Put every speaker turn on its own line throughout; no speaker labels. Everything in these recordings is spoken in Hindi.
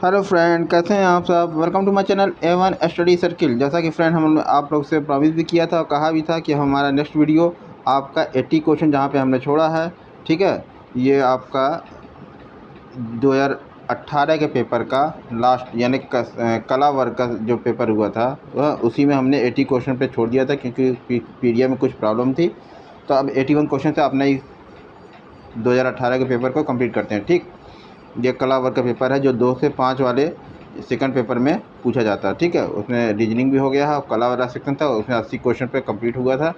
हेलो फ्रेंड, कैसे हैं आप सब। Welcome to my channel A1 study circle. जैसा कि फ्रेंड हम आप लोग से प्रॉमिस भी किया था और कहा भी था कि हमारा नेक्स्ट वीडियो आपका 80 क्वेश्चन जहां पे हमने छोड़ा है, ठीक है, ये आपका 2018 के पेपर का लास्ट यानी कला वर्ग का जो पेपर हुआ था वह उसी में हमने 80 क्वेश्चन पे छोड़ दिया था क्योंकि PDF में कुछ प्रॉब्लम थी। तो अब 81 क्वेश्चन से अपने 2018 के पेपर को कंप्लीट करते हैं। ठीक, ये कला वर्ग का पेपर है जो 2 से 5 वाले सेकंड पेपर में पूछा जाता है। ठीक है, उसमें रीजनिंग भी हो गया है और कला वाला सेक्शन था उसमें 80 क्वेश्चन पे कंप्लीट हुआ था।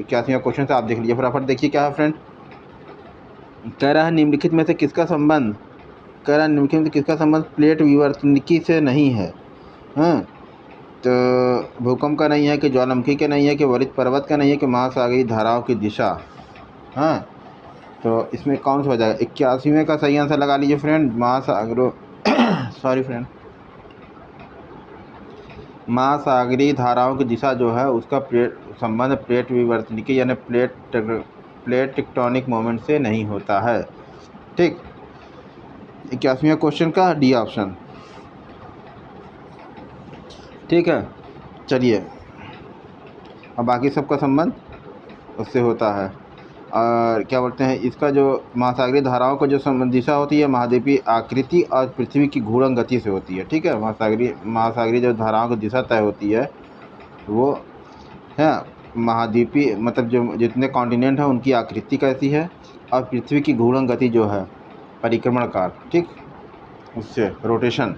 81वां क्वेश्चन था, आप देख लीजिए फटाफट। देखिए क्या है फ्रेंड, कह रहा है निम्नलिखित में से किसका संबंध, कह रहा है निम्नलिखित में से किसका संबंध प्लेट विवर्तनिकी से नहीं है। हाँ, तो भूकंप का नहीं है कि ज्वालामुखी का नहीं है कि वरित पर्वत का नहीं है कि महासागरीय धाराओं की दिशा। हाँ, तो इसमें कौन सा हो जाएगा। 81वें का सही आंसर लगा लीजिए फ्रेंड, महासागरों सॉरी फ्रेंड, महासागरीय धाराओं की दिशा जो है उसका संबंध प्लेट विवर्तनिकी यानी प्लेट टेक्टोनिक मोमेंट से नहीं होता है। ठीक, 81वें क्वेश्चन का डी ऑप्शन। ठीक है, चलिए, अब बाकी सबका संबंध उससे होता है। और क्या बोलते हैं, इसका जो महासागरीय धाराओं का जो दिशा होती है महाद्वीपीय आकृति और पृथ्वी की घूर्णन गति से होती है। ठीक है, महासागरीय जो धाराओं की दिशा तय होती है वो है महाद्वीपीय, मतलब जो जितने कॉन्टिनेंट हैं उनकी आकृति कैसी है और पृथ्वी की घूर्णन गति जो है परिक्रमण काल, ठीक, उससे रोटेशन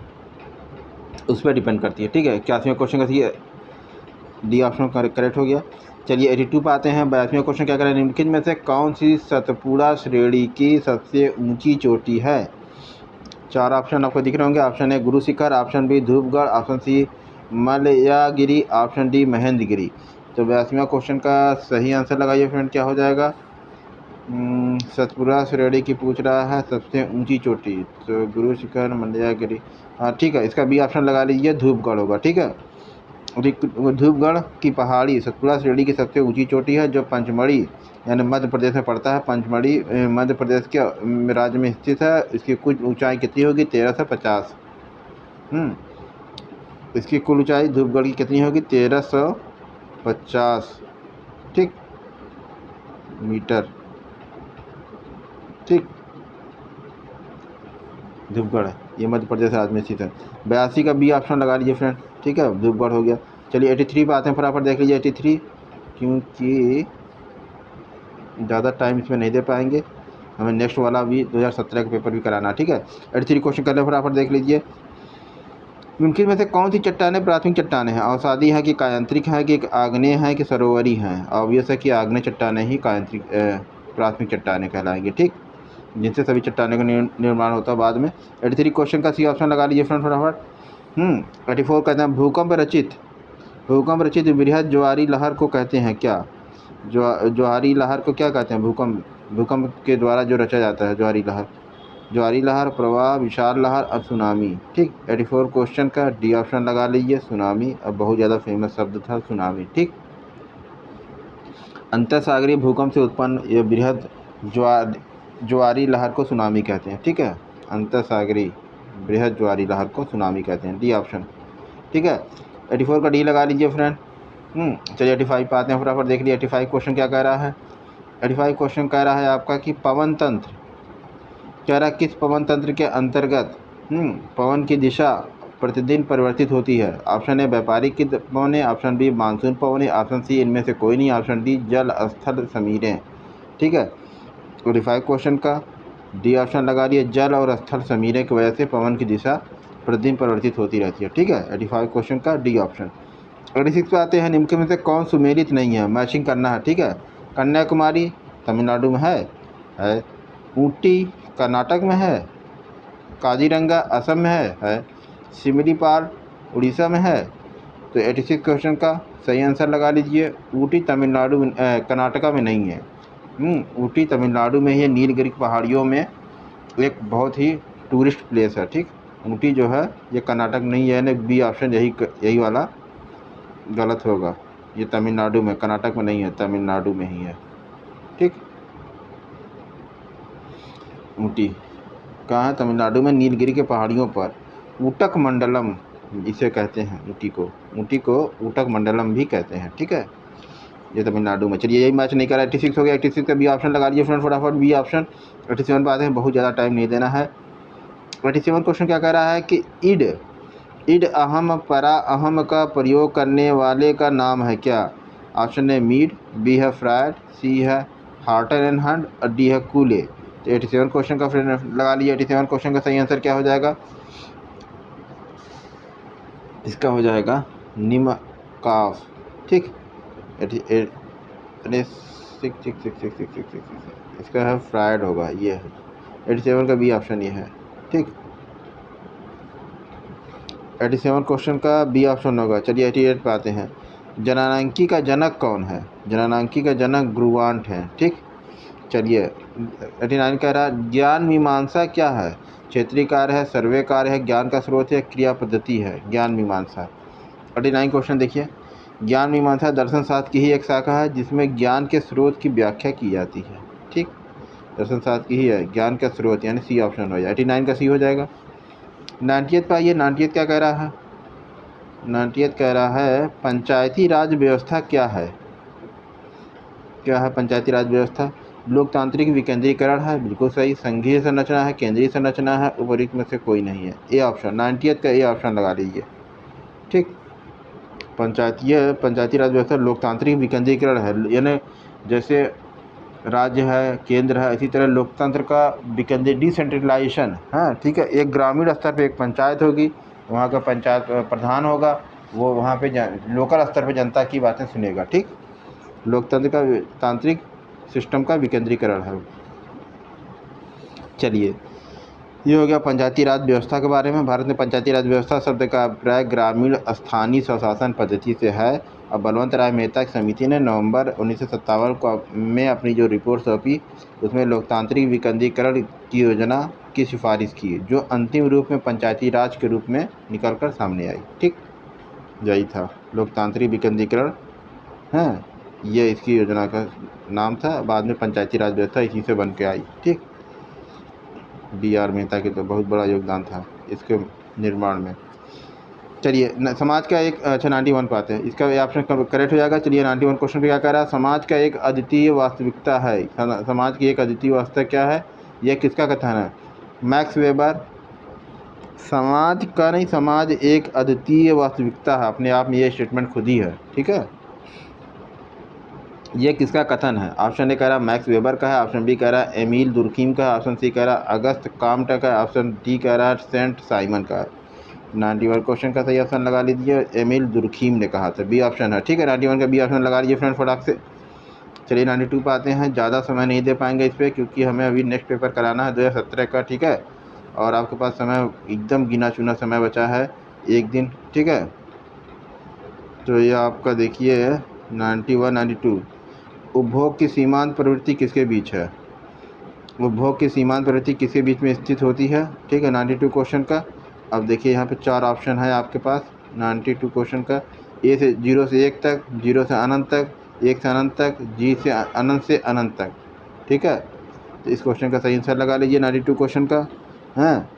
उस पर डिपेंड करती है। ठीक है, 81वें क्वेश्चन का डी ऑप्शन करेक्ट हो गया। चलिए 82 पे आते हैं। 82वें क्वेश्चन क्या करें, निम्नलिखित में से कौन सी सतपुड़ा श्रेणी की सबसे ऊंची चोटी है। 4 ऑप्शन आपको दिख रहे होंगे। Option A Guru Shikhar, option B Dhupgarh, option C Malayagiri, option D Mahendragiri. तो 82वां क्वेश्चन का सही आंसर लगाइए फ्रेंड, क्या हो जाएगा। सतपुड़ा श्रेणी की पूछ रहा है सबसे ऊंची चोटी, तो गुरु शिखर मलयागिरी। हाँ ठीक है, इसका बी ऑप्शन लगा लीजिए, धूपगढ़ होगा। ठीक है, धूपगढ़ की पहाड़ी सतपुड़ा श्रेणी की सबसे ऊंची चोटी है जो पंचमढ़ी यानी मध्य प्रदेश में पड़ता है। पंचमढ़ी मध्य प्रदेश के राज्य में स्थित है। इसकी कुल ऊंचाई कितनी होगी, 1350। इसकी कुल ऊंचाई धूपगढ़ की कितनी होगी, 1350, ठीक, मीटर। ठीक, धूपगढ़ है, ये मध्य प्रदेश राज्य में स्थित है। 82 का बी ऑप्शन लगा लीजिए फ्रेंड। ठीक है, धूपगढ़ हो गया। चलिए 83 पे आते हैं, फटाफट देख लीजिए 83, क्योंकि ज़्यादा टाइम इसमें नहीं दे पाएंगे, हमें नेक्स्ट वाला भी 2017 का पेपर भी कराना। ठीक है, 83 क्वेश्चन कर ले, फटाफट देख लीजिए। निम्नलिखित में से कौन सी चट्टानें प्राथमिक चट्टानें हैं। अवसादी है कि कायांत्रिक है कि आग्नेय है कि सरोवरी हैं। ऑब्वियस है कि आग्नेय चट्टानें ही कायांत्रिक प्राथमिक चट्टानें कहलाएंगी। ठीक, जिनसे सभी चट्टानों का निर्माण होता है बाद में। 83 क्वेश्चन का सी ऑप्शन लगा लीजिए फ्रेंड फटाफट। 84 कहते हैं भूकंप रचित बृहद ज्वारी लहर को कहते हैं क्या। ज्वारी लहर को क्या कहते हैं, भूकंप के द्वारा जो रचा जाता है ज्वारी लहर, प्रवाह, विशाल लहर और सुनामी। ठीक, 84 क्वेश्चन का डी ऑप्शन लगा लीजिए, सुनामी। अब बहुत ज़्यादा फेमस शब्द था सुनामी। ठीक, अंतरसागरीय भूकंप से उत्पन्न यह बृहद ज्वारी लहर को सुनामी कहते हैं। ठीक है, अंतरसागरीय बृहद ज्वारी लहर को सुनामी कहते हैं, डी ऑप्शन। ठीक है, 84 का डी लगा लीजिए फ्रेंड। चलिए 85 पे आते हैं, फटाफट देख लीजिए 85 क्वेश्चन क्या कह रहा है। 85 क्वेश्चन कह रहा है आपका कि पवन तंत्र, कह रहा है किस पवन तंत्र के अंतर्गत पवन की दिशा प्रतिदिन परिवर्तित होती है। ऑप्शन ए व्यापारिक की पवन है, ऑप्शन बी मानसून पवन है, ऑप्शन सी इनमें से कोई नहीं, ऑप्शन डी जल स्थल समीरें। ठीक है, 85 क्वेश्चन का डी ऑप्शन लगा दिए, जल और स्थल समीरें की वजह से पवन की दिशा प्रतिदिन परिवर्तित होती रहती है। ठीक है, 85 क्वेश्चन का डी ऑप्शन। 86 पे आते हैं, निम्नलिखित में से कौन सुमेलित नहीं है, मैचिंग करना है। ठीक है, कन्याकुमारी तमिलनाडु में है, ऊटी कर्नाटक में है, काजीरंगा असम में है, सिमलीपाल उड़ीसा में है। तो 86 क्वेश्चन का सही आंसर लगा लीजिए, ऊटी तमिलनाडु कर्नाटका में नहीं है। ऊटी तमिलनाडु में ही है, नीलगिरी पहाड़ियों में एक बहुत ही टूरिस्ट प्लेस है। ठीक, ऊटी जो है ये कर्नाटक नहीं है, यानी बी ऑप्शन यही वाला गलत होगा। ये तमिलनाडु में, कर्नाटक में नहीं है, तमिलनाडु में ही है। ठीक, ऊटी कहाँ है, तमिलनाडु में नीलगिरी के पहाड़ियों पर। ऊटक मंडलम इसे कहते हैं, ऊटी को ऊटक मंडलम भी कहते हैं, ठीक है। ये तमिलनाडु में। चलिए यही मैच नहीं करा, 86 हो गया, 86 का बी ऑप्शन लगा लीजिए फ्रेंड फटाफट, बी ऑप्शन। 87 पे आते हैं, बहुत ज़्यादा टाइम नहीं देना है। 87 क्वेश्चन क्या कह रहा है कि इड अहम परा अहम का प्रयोग करने वाले का नाम है क्या। ऑप्शन है मीड, बी है फ्रायड, सी है हार्टर एंड हंड और डी है कूले। तो 87 क्वेश्चन का फ्रेंड लगा लीजिए। 87 क्वेश्चन का सही आंसर क्या हो जाएगा, इसका हो जाएगा निमकाफ, ठीक। इसका है फ्राइड होगा, ये है 87 का बी ऑप्शन ये है, ठीक। 87 क्वेश्चन का बी ऑप्शन होगा। चलिए 88 पे आते हैं। जननांकी का जनक कौन है। जननांकी का जनक ग्रुवांट है, ठीक। चलिए 89 कह रहा ज्ञान मीमांसा क्या है। क्षेत्रीय कार्य है, सर्वे कार्य है, ज्ञान का स्रोत है, क्रिया पद्धति है। ज्ञान मीमांसा। 89 क्वेश्चन देखिए, ज्ञान मीमांसा दर्शन शास्त्र की ही एक शाखा है जिसमें ज्ञान के स्रोत की व्याख्या की जाती है, ठीक। दर्शन शास्त्र की ही है, ज्ञान का स्रोत, यानी सी ऑप्शन हो जाए। 89 का सी हो जाएगा। 90 पे आइए, 90 क्या कह रहा है। 90 कह रहा है पंचायती राज व्यवस्था क्या है। क्या है पंचायती राज व्यवस्था। लोकतांत्रिक विकेंद्रीकरण है, बिल्कुल सही। संघीय संरचना है, केंद्रीय संरचना है, उपरोक्त में से कोई नहीं है। ए ऑप्शन 90 का ए ऑप्शन लगा लीजिए, ठीक। पंचायती राज व्यवस्था लोकतांत्रिक विकेंद्रीकरण है, यानी जैसे राज्य है, केंद्र है, इसी तरह लोकतंत्र का विकेंद्री डिसेंट्रलाइजेशन है, ठीक है। एक ग्रामीण स्तर पे एक पंचायत होगी, वहाँ का पंचायत प्रधान होगा, वो वहाँ पे लोकल स्तर पे जनता की बातें सुनेगा, ठीक। लोकतंत्र का तांत्रिक सिस्टम का विकेंद्रीकरण है। चलिए ये हो गया पंचायती राज व्यवस्था के बारे में। भारत में पंचायती राज व्यवस्था शब्द का अभिप्राय ग्रामीण स्थानीय स्वशासन पद्धति से है। अब बलवंत राय मेहता की समिति ने नवंबर 1957 को में अपनी जो रिपोर्ट सौंपी उसमें लोकतांत्रिक विकेंद्रीकरण की योजना की सिफारिश की, जो अंतिम रूप में पंचायती राज के रूप में निकल कर सामने आई, ठीक। यही था लोकतांत्रिक विकेंद्रीकरण, हैं, ये इसकी योजना का नाम था। बाद में पंचायती राज व्यवस्था इसी से बन के आई, ठीक। BR मेहता के तो बहुत बड़ा योगदान था इसके निर्माण में। चलिए समाज का एक, अच्छा 91 पे आते हैं, इसका ऑप्शन करेक्ट हो जाएगा। चलिए 91 क्वेश्चन पे क्या कह रहा है, समाज का एक अद्वितीय वास्तविकता है। समाज की एक अद्वितीय वास्तविकता क्या है, यह किसका कथन है। Max weber. समाज का नहीं, समाज एक अद्वितीय वास्तविकता है, अपने आप में ये स्टेटमेंट खुद ही है, ठीक है। ये किसका कथन है। ऑप्शन ए कह रहा है मैक्स वेबर का है, ऑप्शन बी कह रहा है एमिल दुर्कीम का है, ऑप्शन सी कह रहा है अगस्त काम्टे का है, ऑप्शन डी कह रहा है सेंट साइमन का है। 91 क्वेश्चन का सही ऑप्शन लगा लीजिए, एमिल दुर्कीम ने कहा था, बी ऑप्शन है, ठीक है। 91 का बी ऑप्शन लगा लीजिए फ्रेंड फटाक से। चलिए 92 पे आते हैं। ज़्यादा समय नहीं दे पाएंगे इस पर, क्योंकि हमें अभी नेक्स्ट पेपर कराना है 2017 का, ठीक है। और आपके पास समय एकदम गिना चुना समय बचा है, एक दिन, ठीक है। तो ये आपका देखिए 91 92 उपभोग की सीमांत प्रवृत्ति किसके बीच है। उपभोग की सीमांत प्रवृत्ति किसके बीच में स्थित होती है, ठीक है। 92 क्वेश्चन का अब देखिए यहाँ पे 4 ऑप्शन है आपके पास 92 क्वेश्चन का। ए से 0 से 1 तक, 0 से अनंत तक, 1 से अनंत तक, जी से अनंत तक, ठीक है। तो इस क्वेश्चन का सही आंसर लगा लीजिए 92 क्वेश्चन का, हैं।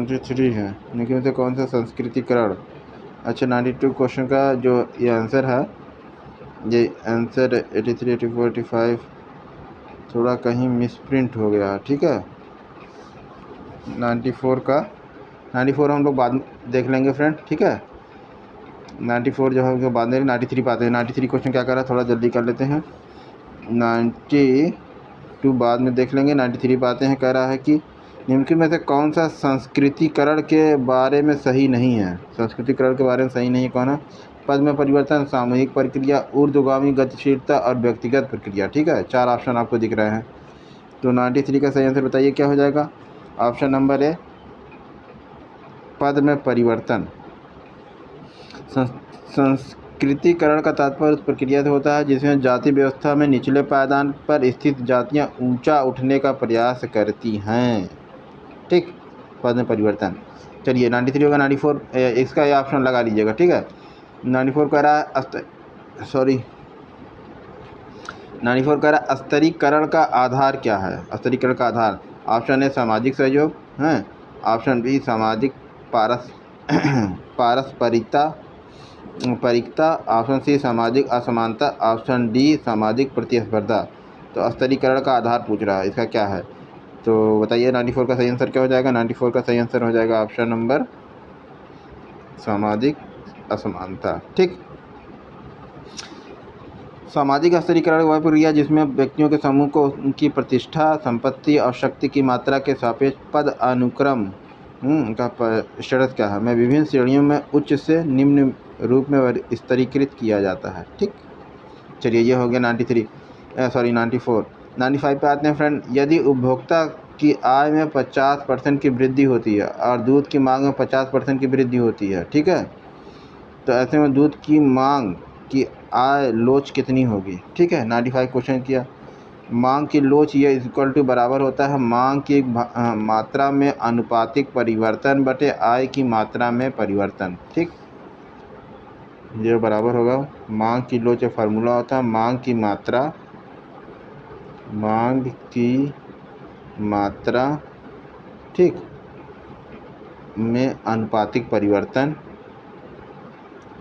जो 3 है, लेकिन तो कौन सा संस्कृतिकरण। अच्छा 92 क्वेश्चन का जो ये आंसर है, ये आंसर 83 84 85 थोड़ा कहीं मिसप्रिंट हो गया, ठीक है। 94 हम लोग बाद में देख लेंगे फ्रेंड, ठीक है। 94 जो है उसके बाद में 93 पाते हैं। 93 क्वेश्चन क्या कर रहा है, थोड़ा जल्दी कर लेते हैं। 92 बाद में देख लेंगे। 93 पाते हैं, कह रहा है कि निम्नलिखित में से कौन सा संस्कृतिकरण के बारे में सही नहीं है। संस्कृतिकरण के बारे में सही नहीं है कौन है। पद में परिवर्तन, सामूहिक प्रक्रिया, ऊर्ध्वगामी गतिशीलता और व्यक्तिगत प्रक्रिया, ठीक है। 4 ऑप्शन आपको दिख रहे हैं। तो 93 का सही आंसर बताइए क्या हो जाएगा। ऑप्शन नंबर ए पद में परिवर्तन। संस्कृतिकरण का तात्पर्य उस प्रक्रिया से होता है जिसमें जाति व्यवस्था में निचले पायदान पर स्थित जातियां ऊंचा उठने का प्रयास करती हैं, ठीक। पद में परिवर्तन। चलिए 93 होगा, 94 इसका ये ऑप्शन लगा लीजिएगा, ठीक है। 94 कह रहा है 94 कह रहा है स्तरीकरण का आधार क्या है। स्तरीकरण का आधार ऑप्शन ए सामाजिक सहयोग है, ऑप्शन बी सामाजिक पारस्परिकता परिकता, ऑप्शन सी सामाजिक असमानता, ऑप्शन डी सामाजिक प्रतिस्पर्धा। तो स्तरीकरण का आधार पूछ रहा है, इसका क्या है। तो बताइए 94 का सही आंसर क्या हो जाएगा। 94 का सही आंसर हो जाएगा ऑप्शन नंबर सामाजिक असमानता। ठीक, सामाजिक स्तरीकरण वह प्रक्रिया जिसमें व्यक्तियों के समूह को उनकी प्रतिष्ठा, संपत्ति और शक्ति की मात्रा के सापेक्ष पद अनुक्रम का स्टेटस क्या है, मैं विभिन्न श्रेणियों में उच्च से निम्न रूप में स्तरीकृत किया जाता है। ठीक, चलिए ये हो गया 94। 95 पे आते हैं फ्रेंड। यदि उपभोक्ता की आय में 50% की वृद्धि होती है और दूध की मांग में 50% की वृद्धि होती है, ठीक है, तो ऐसे में दूध की मांग की आय लोच कितनी होगी। ठीक है, 95 क्वेश्चन किया। मांग की लोच ये इक्वल टू बराबर होता है मांग की मात्रा में अनुपातिक परिवर्तन बटे आय की मात्रा में परिवर्तन। ठीक, ये बराबर होगा मांग की लोच का फार्मूला होता है मांग की मात्रा ठीक में अनुपातिक परिवर्तन,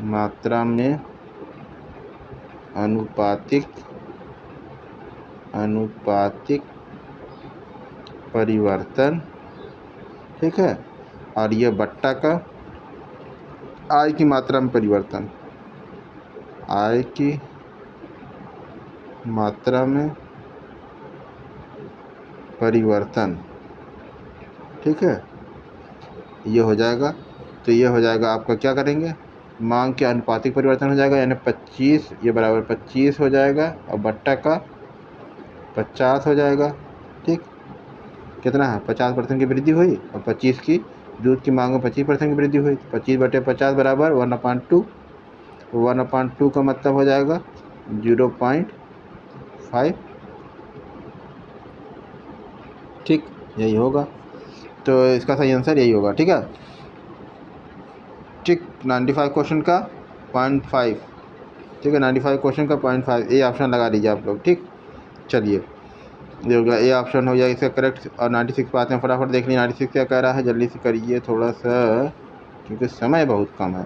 मात्रा में अनुपातिक परिवर्तन। ठीक है, और ये बट्टा का आय की मात्रा में परिवर्तन, आय की मात्रा में परिवर्तन। ठीक है, ये हो जाएगा। तो ये हो जाएगा आपका, क्या करेंगे, मांग के अनुपातिक परिवर्तन हो जाएगा, यानी 25 ये बराबर 25 हो जाएगा और बट्टा का 50 हो जाएगा। ठीक, कितना है 50% की वृद्धि हुई और 25 की दूध की मांग में 25% की वृद्धि हुई। 25 बटे 50 बराबर 1/2। 1/2 का मतलब हो जाएगा 0.5। ठीक, यही होगा। तो इसका सही आंसर यही होगा। ठीक है, ठीक, 95 क्वेश्चन का 0.5। ठीक है, 95 क्वेश्चन का 0.5 ए ऑप्शन लगा दीजिए आप लोग। ठीक, चलिए ये हो गया, ए ऑप्शन हो गया इसका करेक्ट। और 96 पे आते हैं, फटाफट देख लीजिए 96 क्या कह रहा है, जल्दी से करिए थोड़ा सा क्योंकि समय बहुत कम है।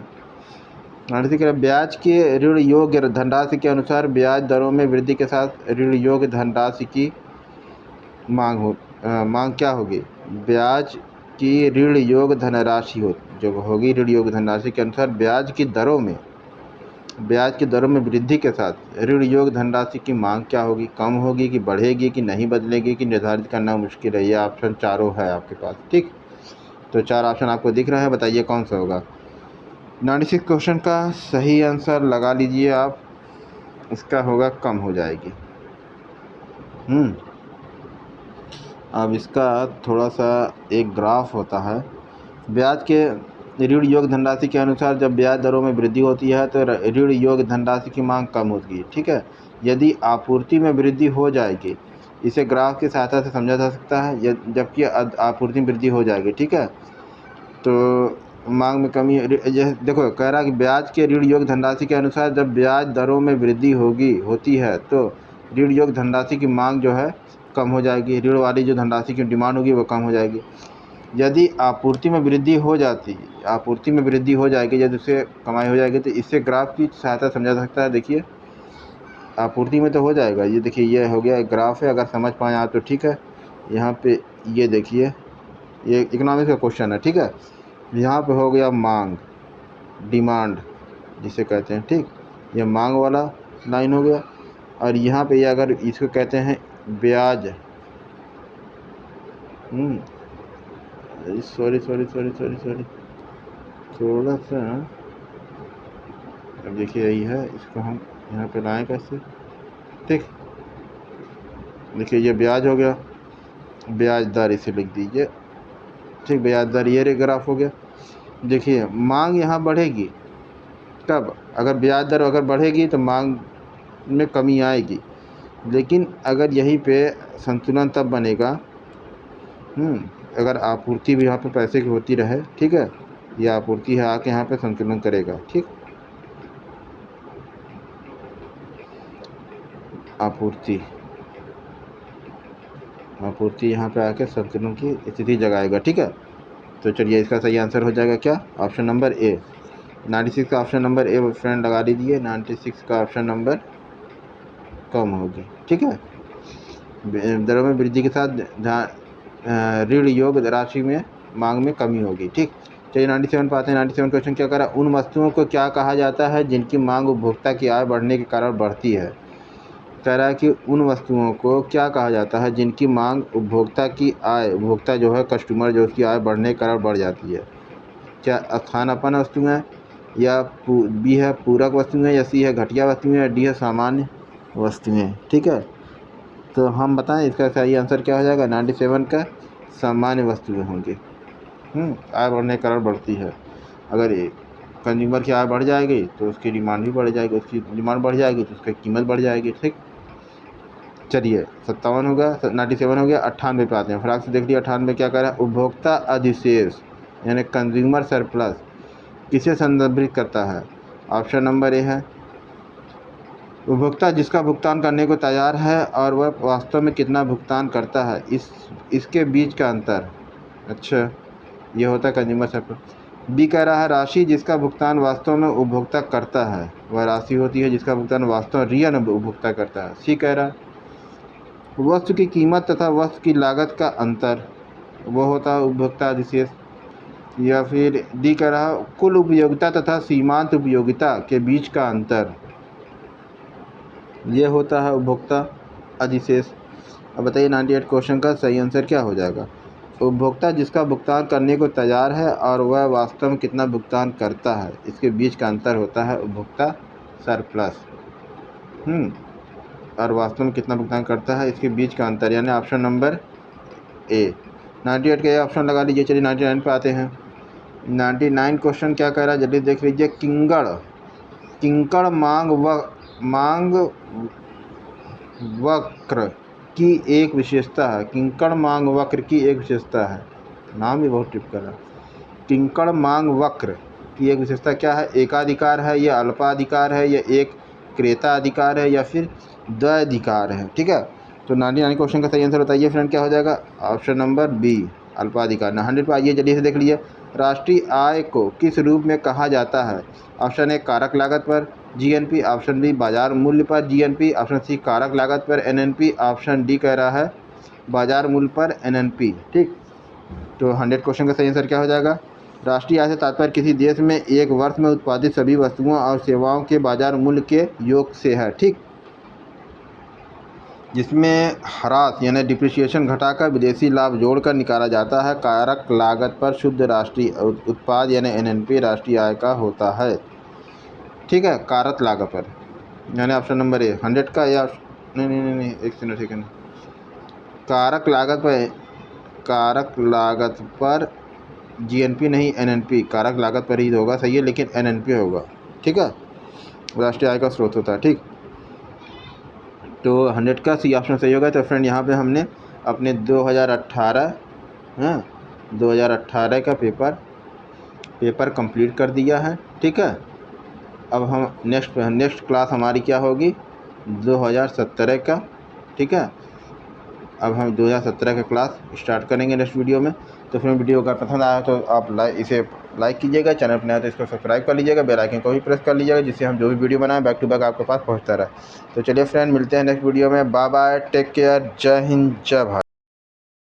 96 कह रहा है ब्याज के ऋण योग्य धनराशि के अनुसार ब्याज दरों में वृद्धि के साथ ऋण योग्य धनराशि की मांग क्या होगी। ब्याज की ऋण योग्य धनराशि जो होगी ऋण योग्य धनराशि के अनुसार ब्याज की दरों में वृद्धि के साथ ऋण योग्य धनराशि की मांग क्या होगी, कम होगी कि बढ़ेगी कि नहीं बदलेगी कि निर्धारित करना मुश्किल है। ये ऑप्शन चारों है आपके पास। ठीक, तो 4 ऑप्शन आपको दिख रहा है, बताइए कौन सा होगा। 96 क्वेश्चन का सही आंसर लगा लीजिए आप, इसका होगा कम हो जाएगी। अब इसका थोड़ा सा एक ग्राफ होता है, ब्याज के ऋण योग्य धनराशि के अनुसार जब ब्याज दरों में वृद्धि होती है तो ऋण योग्य धनराशि की मांग कम होगी। ठीक है, यदि आपूर्ति में वृद्धि हो जाएगी, इसे ग्राफ की सहायता से समझा जा सकता है, जबकि आपूर्ति में वृद्धि हो जाएगी। ठीक है, तो मांग में कमी, देखो कह रहा है कि ब्याज के ऋण योग्य धनराशि के अनुसार जब ब्याज दरों में वृद्धि होती है तो ऋण योग्य धनराशि की मांग जो है कम हो जाएगी, ऋण वाली जो धनराशि की डिमांड होगी वो कम हो जाएगी। यदि आपूर्ति में वृद्धि हो जाएगी, यदि उससे कमाई हो जाएगी, तो इससे ग्राफ की सहायता समझा जा सकता है। देखिए आपूर्ति में तो हो जाएगा, ये देखिए ये हो गया एक ग्राफ है, अगर समझ पाएँ आप तो ठीक है। यहाँ पे ये देखिए, ये इकोनॉमिक्स का क्वेश्चन है। ठीक है, यहाँ पे हो गया मांग, डिमांड जिसे कहते हैं। ठीक, ये मांग वाला लाइन हो गया, और यहाँ पे ये अगर इसको कहते हैं ब्याज, सॉरी थोड़ा सा, अब देखिए यही है, इसको हम यहाँ पे लाएँ कैसे। ठीक, देखिए ये ब्याज हो गया, ब्याज दर इसे लिख दीजिए। ठीक, ब्याज दर ये ग्राफ हो गया। देखिए मांग यहाँ बढ़ेगी कब, अगर ब्याज दर अगर बढ़ेगी तो मांग में कमी आएगी, लेकिन अगर यहीं पे संतुलन तब बनेगा अगर आपूर्ति भी यहाँ पे पैसे की होती रहे। ठीक है, ये आपूर्ति है आके यहाँ पे संतुलन करेगा। ठीक, आपूर्ति यहाँ पे आके संतुलन की स्थिति जगाएगा। ठीक है, तो चलिए इसका सही आंसर हो जाएगा क्या, ऑप्शन नंबर ए। 96 का ऑप्शन नंबर ए फ्रेंड लगा दीजिए, 96 का ऑप्शन नंबर कम होगी। ठीक है, दरों में वृद्धि के साथ जहाँ ऋण योग्य राशि में मांग में कमी होगी। ठीक, चलिए 97 पाते हैं। 97 क्वेश्चन क्या करा, उन वस्तुओं को क्या कहा जाता है जिनकी मांग उपभोक्ता की आय बढ़ने के कारण बढ़ती है। कह रहा है कि उन वस्तुओं को क्या कहा जाता है जिनकी मांग उपभोक्ता की आय, उपभोक्ता जो है कस्टमर जो उसकी आय बढ़ने के कारण बढ़ जाती है। क्या स्थानापन्न वस्तुएं, या बी है पूरक वस्तुएं, या सी है घटिया वस्तुएं, या डी है सामान्य वस्तुएं। ठीक है, तो हम बताएं इसका सही आंसर क्या हो जाएगा, 97 का सामान्य वस्तुएं होंगी। आय बढ़ने के कारण बढ़ती है। अगर कंज्यूमर की आय बढ़ जाएगी तो उसकी डिमांड भी बढ़ जाएगी, उसकी डिमांड बढ़ जाएगी तो उसकी कीमत बढ़ जाएगी। ठीक, चलिए 57 हो गया, 97 हो गया। 98 पे आते हैं, फटाक से देख लिया 98 क्या कह रहा है, उपभोक्ता अधिशेष यानी कंज्यूमर सरप्लस किसे संदर्भित करता है। ऑप्शन नंबर ए है उपभोक्ता जिसका भुगतान करने को तैयार है और वह वास्तव में कितना भुगतान करता है, इसके बीच का अंतर। अच्छा, ये होता है कंज्यूमर सरप्लस। बी कह रहा है राशि जिसका भुगतान वास्तव में उपभोक्ता करता है, वह राशि होती है जिसका भुगतान वास्तव में रियल उपभोक्ता करता है। सी कह रहा है वस्तु की कीमत तथा वस्तु की लागत का अंतर, वो होता है उपभोक्ता अधिशेष। या फिर डी कह रहा है कुल उपयोगिता तथा सीमांत उपयोगिता के बीच का अंतर, ये होता है उपभोक्ता अधिशेष। अब बताइए 98 क्वेश्चन का सही आंसर क्या हो जाएगा, उपभोक्ता जिसका भुगतान करने को तैयार है और वह वास्तव में कितना भुगतान करता है, इसके बीच का अंतर होता है उपभोक्ता सरप्लस। और वास्तव में कितना भुगतान करता है, इसके बीच का अंतर, यानी ऑप्शन नंबर ए। 98 का ऑप्शन लगा लीजिए। चलिए 99 पे आते हैं। 99 क्वेश्चन क्या कह रहा है जल्दी देख लीजिए, किंकड़ मांग वक्र की एक विशेषता है। किंकड़ मांग वक्र की एक विशेषता है, नाम भी बहुत टिपिकल है। किंकड़ मांग वक्र की एक विशेषता क्या है, एकाधिकार है, या अल्पाधिकार है, या एक क्रेता अधिकार है, या फिर द्वैधिकार है। ठीक है, तो 99 क्वेश्चन का सही आंसर बताइए फ्रेंड क्या हो जाएगा, ऑप्शन नंबर बी अल्पाधिकार। 100 पर आइए जल्दी से देख लीजिए, राष्ट्रीय आय को किस रूप में कहा जाता है। ऑप्शन ए कारक लागत पर जीएनपी, ऑप्शन बी बाजार मूल्य पर जीएनपी, ऑप्शन सी कारक लागत पर एनएनपी, ऑप्शन डी कह रहा है बाजार मूल्य पर एनएनपी। ठीक, तो 100 क्वेश्चन का सही आंसर क्या हो जाएगा, राष्ट्रीय आय से तात्पर्य किसी देश में एक वर्ष में उत्पादित सभी वस्तुओं और सेवाओं के बाजार मूल्य के योग से है। ठीक, जिसमें ह्रास यानी डिप्रिसिएशन घटाकर विदेशी लाभ जोड़कर निकाला जाता है। कारक लागत पर शुद्ध राष्ट्रीय उत्पाद यानी एनएनपी राष्ट्रीय आय का होता है। ठीक है, कारक लागत पर यानी ऑप्शन नंबर ए 100 का, या नहीं एक सेकंड, ठीक है, कारक लागत पर जीएनपी नहीं एनएनपी, कारक लागत पर ही होगा, सही है, लेकिन एनएनपी होगा। ठीक है, राष्ट्रीय आय का स्रोत होता है। ठीक, तो 100 का सी ऑप्शन सही होगा। तो फ्रेंड यहाँ पे हमने अपने 2018 का पेपर कंप्लीट कर दिया है। ठीक है, अब हम नेक्स्ट क्लास हमारी क्या होगी, 2017 का। ठीक है, अब हम 2017 का क्लास स्टार्ट करेंगे नेक्स्ट वीडियो में। तो फ्रेंड वीडियो अगर पसंद आया तो आप इसे लाइक कीजिएगा, चैनल पर नया है तो इसको सब्सक्राइब कर लीजिएगा, बेल आइकन को भी प्रेस कर लीजिएगा, जिससे हम जो भी वीडियो बनाएं बैक टू बैक आपके पास पहुंचता रहे। तो चलिए फ्रेंड मिलते हैं नेक्स्ट वीडियो में, बाय बाय, टेक केयर, जय हिंद, जय भारत।